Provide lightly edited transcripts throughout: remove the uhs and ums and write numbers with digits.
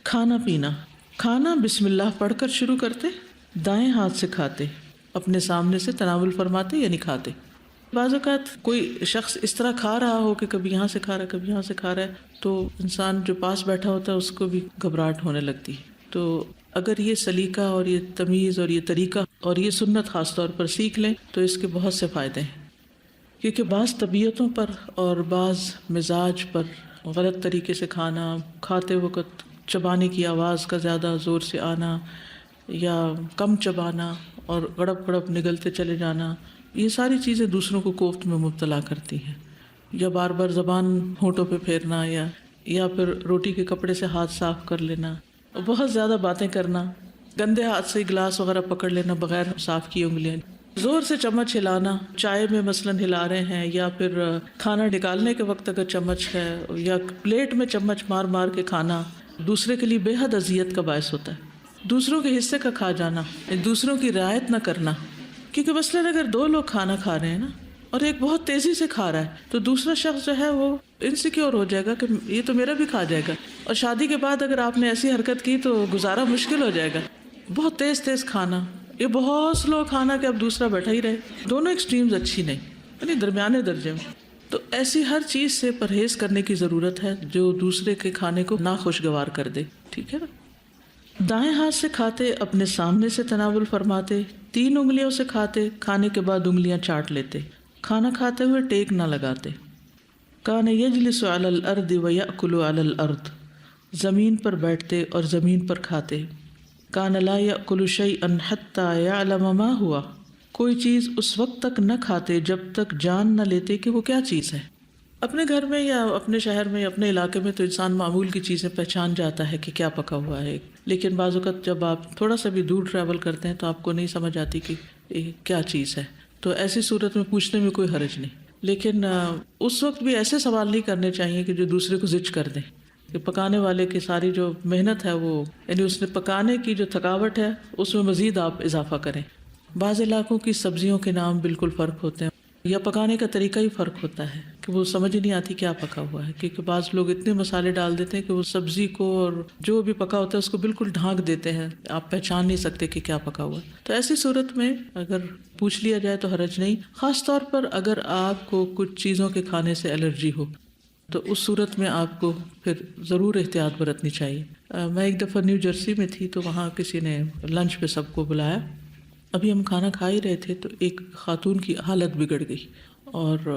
کھانا پینا، کھانا بسم اللہ پڑھ کر شروع کرتے، دائیں ہاتھ سے کھاتے، اپنے سامنے سے تناول فرماتے یعنی کھاتے۔ بعض اوقات کوئی شخص اس طرح کھا رہا ہو کہ کبھی یہاں سے کھا رہا ہے کبھی یہاں سے کھا رہا ہے، تو انسان جو پاس بیٹھا ہوتا ہے اس کو بھی گھبراہٹ ہونے لگتی ہے۔ تو اگر یہ سلیقہ اور یہ تمیز اور یہ طریقہ اور یہ سنت خاص طور پر سیکھ لیں تو اس کے بہت سے فائدے ہیں، کیونکہ بعض طبیعتوں پر اور بعض مزاج پر غلط طریقے سے کھانا، کھاتے وقت چبانے کی آواز کا زیادہ زور سے آنا یا کم چبانا اور گڑپ گڑپ نگلتے چلے جانا، یہ ساری چیزیں دوسروں کو کوفت میں مبتلا کرتی ہیں۔ یا بار بار زبان ہونٹوں پہ پھیرنا یا پھر روٹی کے کپڑے سے ہاتھ صاف کر لینا، بہت زیادہ باتیں کرنا، گندے ہاتھ سے گلاس وغیرہ پکڑ لینا بغیر صاف کی انگلیاں، زور سے چمچ ہلانا، چائے میں مثلاً ہلا رہے ہیں یا پھر کھانا نکالنے کے وقت اگر چمچ ہے یا پلیٹ میں چمچ مار مار کے کھانا دوسرے کے لیے بے حد اذیت کا باعث ہوتا ہے۔ دوسروں کے حصے کا کھا جانا، دوسروں کی رعایت نہ کرنا، کیونکہ مثلاً اگر دو لوگ کھانا کھا رہے ہیں نا اور ایک بہت تیزی سے کھا رہا ہے تو دوسرا شخص جو ہے وہ انسیکیور ہو جائے گا کہ یہ تو میرا بھی کھا جائے گا، اور شادی کے بعد اگر آپ نے ایسی حرکت کی تو گزارا مشکل ہو جائے گا۔ بہت تیز تیز کھانا، یہ بہت سلو کھانا کہ اب دوسرا بیٹھا ہی رہے، دونوں ایکسٹریمز اچھی نہیں، یعنی درمیانے درجے میں۔ تو ایسی ہر چیز سے پرہیز کرنے کی ضرورت ہے جو دوسرے کے کھانے کو ناخوشگوار کر دے، ٹھیک ہے نا۔ دائیں ہاتھ سے کھاتے، اپنے سامنے سے تناول فرماتے، 3 انگلیوں سے کھاتے، کھانے کے بعد انگلیاں چاٹ لیتے، کھانا کھاتے ہوئے ٹیک نہ لگاتے۔ کان یجلس علی الارض ویأکل علی الارض، زمین پر بیٹھتے اور زمین پر کھاتے۔ کان لا یأکل شیئا حتی یعلم ما ہوا، کوئی چیز اس وقت تک نہ کھاتے جب تک جان نہ لیتے کہ وہ کیا چیز ہے۔ اپنے گھر میں یا اپنے شہر میں یا اپنے علاقے میں تو انسان معمول کی چیزیں پہچان جاتا ہے کہ کیا پکا ہوا ہے، لیکن بعض اوقات جب آپ تھوڑا سا بھی دور ٹریول کرتے ہیں تو آپ کو نہیں سمجھ آتی کہ یہ کیا چیز ہے، تو ایسی صورت میں پوچھنے میں کوئی حرج نہیں، لیکن اس وقت بھی ایسے سوال نہیں کرنے چاہیے کہ جو دوسرے کو زج کر دیں، کہ پکانے والے کی ساری جو محنت ہے وہ یعنی اس نے پکانے کی جو تھکاوٹ ہے اس میں مزید آپ اضافہ کریں۔ بعض علاقوں کی سبزیوں کے نام بالکل فرق ہوتے ہیں یا پکانے کا طریقہ ہی فرق ہوتا ہے کہ وہ سمجھ ہی نہیں آتی کیا پکا ہوا ہے، کیونکہ بعض لوگ اتنے مسالے ڈال دیتے ہیں کہ وہ سبزی کو اور جو بھی پکا ہوتا ہے اس کو بالکل ڈھانک دیتے ہیں، آپ پہچان نہیں سکتے کہ کیا پکا ہوا ہے۔ تو ایسی صورت میں اگر پوچھ لیا جائے تو حرج نہیں، خاص طور پر اگر آپ کو کچھ چیزوں کے کھانے سے الرجی ہو تو اس صورت میں آپ کو پھر ضرور احتیاط برتنی چاہیے۔ میں ایک دفعہ نیو جرسی میں تھی تو وہاں کسی نے لنچ پہ سب کو بلایا، ابھی ہم کھانا کھا ہی رہے تھے تو ایک خاتون کی حالت بگڑ گئی اور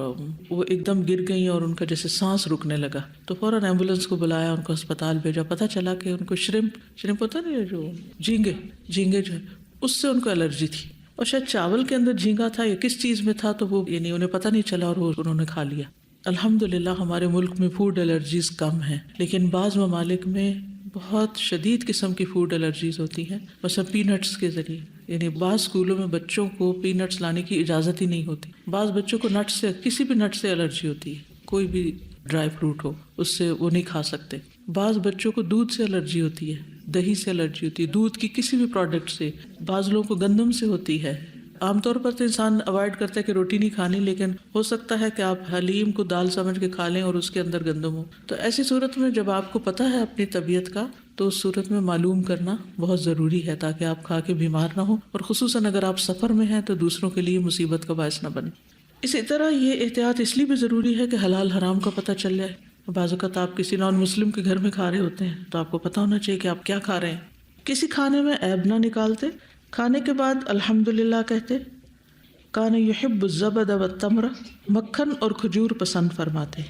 وہ ایک دم گر گئی اور ان کا جیسے سانس رکنے لگا، تو فوراً ایمبولینس کو بلایا، ان کو اسپتال بھیجا، پتہ چلا کہ ان کو شرمپ ہوتا نہیں جو جھینگے جو ہے اس سے ان کو الرجی تھی، اور شاید چاول کے اندر جھینگا تھا یا کس چیز میں تھا، تو وہ یعنی انہیں پتہ نہیں چلا اور وہ انہوں نے کھا لیا۔ الحمدللہ ہمارے ملک میں فوڈ الرجیز کم ہیں، لیکن بعض ممالک میں بہت شدید قسم کی فوڈ الرجیز ہوتی ہیں، مثلا پی نٹس کے ذریعے، یعنی بعض اسکولوں میں بچوں کو پی نٹس لانے کی اجازت ہی نہیں ہوتی، بعض بچوں کو نٹ سے کسی بھی نٹ سے الرجی ہوتی ہے، کوئی بھی ڈرائی فروٹ ہو اس سے وہ نہیں کھا سکتے، بعض بچوں کو دودھ سے الرجی ہوتی ہے، دہی سے الرجی ہوتی ہے، دودھ کی کسی بھی پروڈکٹ سے، بعض لوگوں کو گندم سے ہوتی ہے۔ عام طور پر تو انسان اوائڈ کرتا ہے کہ روٹی نہیں کھانی، لیکن ہو سکتا ہے کہ آپ حلیم کو دال سمجھ کے کھا لیں اور اس کے اندر گندم ہو، تو ایسی صورت میں جب آپ کو پتہ ہے اپنی طبیعت کا تو اس صورت میں معلوم کرنا بہت ضروری ہے تاکہ آپ کھا کے بیمار نہ ہو، اور خصوصاً اگر آپ سفر میں ہیں تو دوسروں کے لیے مصیبت کا باعث نہ بنے۔ اسی طرح یہ احتیاط اس لیے بھی ضروری ہے کہ حلال حرام کا پتہ چل جائے۔ بعض اوقات آپ کسی نان مسلم کے گھر میں کھا رہے ہوتے ہیں تو آپ کو پتہ ہونا چاہیے کہ آپ کیا کھا رہے ہیں۔ کسی کھانے میں عیب نہ نکالتے، کھانے کے بعد الحمدللہ کہتے۔ کان یحب الزبد والتمر، مکھن اور کھجور پسند فرماتے،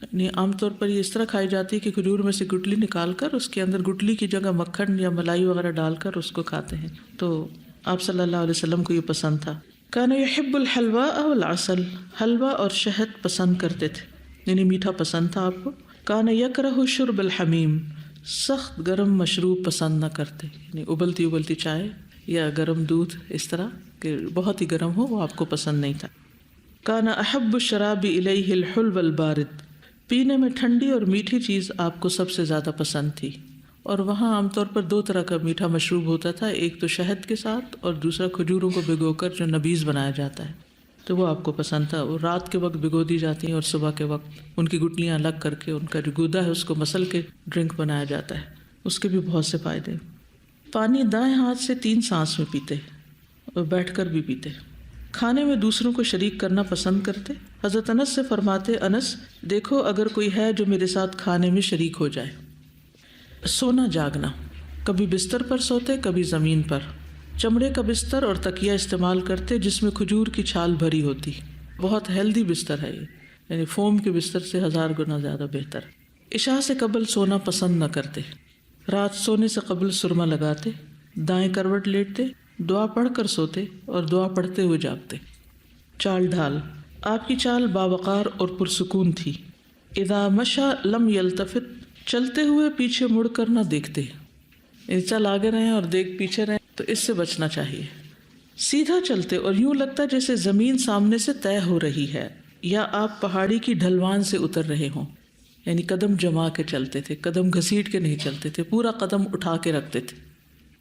یعنی عام طور پر یہ اس طرح کھائی جاتی ہے کہ کھجور میں سے گٹلی نکال کر اس کے اندر گٹلی کی جگہ مکھن یا ملائی وغیرہ ڈال کر اس کو کھاتے ہیں، تو آپ صلی اللہ علیہ وسلم کو یہ پسند تھا۔ کان یحب الحلوى والعسل، حلوہ اور شہد پسند کرتے تھے، یعنی میٹھا پسند تھا آپ کو۔ کان یکرہ شرب الحمیم، سخت گرم مشروب پسند نہ کرتے، یعنی ابلتی چائے یا گرم دودھ اس طرح کہ بہت ہی گرم ہو وہ آپ کو پسند نہیں تھا۔ کان احب الشراب الیہ الحلو البارد، پینے میں ٹھنڈی اور میٹھی چیز آپ کو سب سے زیادہ پسند تھی، اور وہاں عام طور پر 2 طرح کا میٹھا مشروب ہوتا تھا، ایک تو شہد کے ساتھ اور دوسرا کھجوروں کو بھگو کر جو نبیذ بنایا جاتا ہے، تو وہ آپ کو پسند تھا۔ وہ رات کے وقت بھگو دی جاتی ہیں اور صبح کے وقت ان کی گٹلیاں الگ کر کے ان کا جو گودا ہے اس کو مسل کے ڈرنک بنایا جاتا ہے، اس کے بھی بہت سے فائدے۔ پانی دائیں ہاتھ سے 3 سانس میں پیتے اور بیٹھ کر بھی پیتے۔ کھانے میں دوسروں کو شریک کرنا پسند کرتے۔ حضرت انس سے فرماتے، انس دیکھو اگر کوئی ہے جو میرے ساتھ کھانے میں شریک ہو جائے۔ سونا جاگنا، کبھی بستر پر سوتے کبھی زمین پر۔ چمڑے کا بستر اور تکیہ استعمال کرتے جس میں کھجور کی چھال بھری ہوتی۔ بہت ہیلدی بستر ہے یہ، یعنی فوم کے بستر سے 1000 گنا زیادہ بہتر۔ عشاء سے قبل سونا پسند نہ کرتے۔ رات سونے سے قبل سرما لگاتے، دائیں کروٹ لیٹتے، دعا پڑھ کر سوتے اور دعا پڑھتے ہوئے جاگتے۔ چال ڈھال، آپ کی چال باوقار اور پرسکون تھی۔ اذا مشى لم يلتفت، چلتے ہوئے پیچھے مڑ کر نہ دیکھتے، چل آگے رہیں اور دیکھ پیچھے رہیں تو اس سے بچنا چاہیے۔ سیدھا چلتے اور یوں لگتا جیسے زمین سامنے سے طے ہو رہی ہے یا آپ پہاڑی کی ڈھلوان سے اتر رہے ہوں، یعنی قدم جما کے چلتے تھے، قدم گھسیٹ کے نہیں چلتے تھے، پورا قدم اٹھا کے رکھتے تھے۔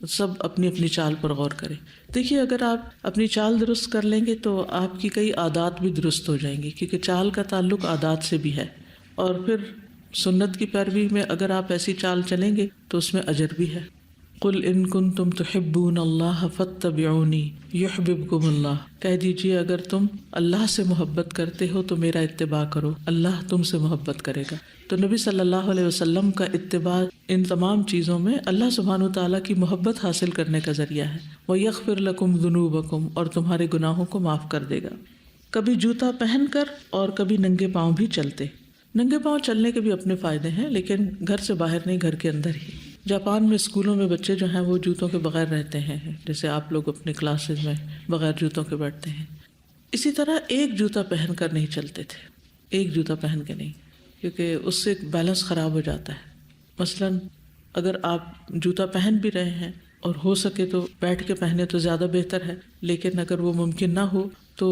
سب اپنی اپنی چال پر غور کریں۔ دیکھیے اگر آپ اپنی چال درست کر لیں گے تو آپ کی کئی عادات بھی درست ہو جائیں گی، کیونکہ چال کا تعلق عادات سے بھی ہے، اور پھر سنت کی پیروی میں اگر آپ ایسی چال چلیں گے تو اس میں اجر بھی ہے۔ قل ان کنتم تحبون اللہ فاتبعونی یحببکم اللہ، کہہ دیجیے اگر تم اللہ سے محبت کرتے ہو تو میرا اتباع کرو، اللہ تم سے محبت کرے گا۔ تو نبی صلی اللہ علیہ وسلم کا اتباع ان تمام چیزوں میں اللہ سبحانہ وتعالیٰ کی محبت حاصل کرنے کا ذریعہ ہے۔ وَيَغْفِرْ لَكُمْ ذُنُوبَكُمْ، اور تمہارے گناہوں کو معاف کر دے گا۔ کبھی جوتا پہن کر اور کبھی ننگے پاؤں بھی چلتے۔ ننگے پاؤں چلنے کے بھی اپنے فائدے ہیں، لیکن گھر سے باہر نہیں، گھر کے اندر ہی۔ جاپان میں اسکولوں میں بچے جو ہیں وہ جوتوں کے بغیر رہتے ہیں، جیسے آپ لوگ اپنے کلاسز میں بغیر جوتوں کے بیٹھتے ہیں۔ اسی طرح ایک جوتا پہن کر نہیں چلتے تھے، ایک جوتا پہن کے نہیں، کیونکہ اس سے بیلنس خراب ہو جاتا ہے۔ مثلاً اگر آپ جوتا پہن بھی رہے ہیں اور ہو سکے تو بیٹھ کے پہنے تو زیادہ بہتر ہے، لیکن اگر وہ ممکن نہ ہو تو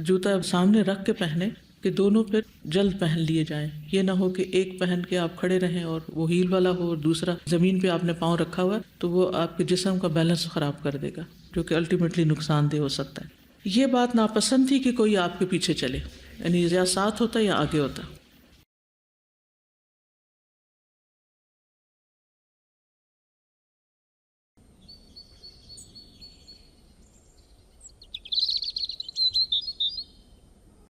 جوتا سامنے رکھ کے پہنے کہ دونوں پھر جلد پہن لیے جائیں۔ یہ نہ ہو کہ ایک پہن کے آپ کھڑے رہیں اور وہ ہیل والا ہو اور دوسرا زمین پہ آپ نے پاؤں رکھا ہوا ہے، تو وہ آپ کے جسم کا بیلنس خراب کر دے گا، جو کہ الٹیمیٹلی نقصان دہ ہو سکتا ہے۔ یہ بات ناپسند تھی کہ کوئی آپ کے پیچھے چلے، یعنی یا ساتھ ہوتا یا آگے ہوتا۔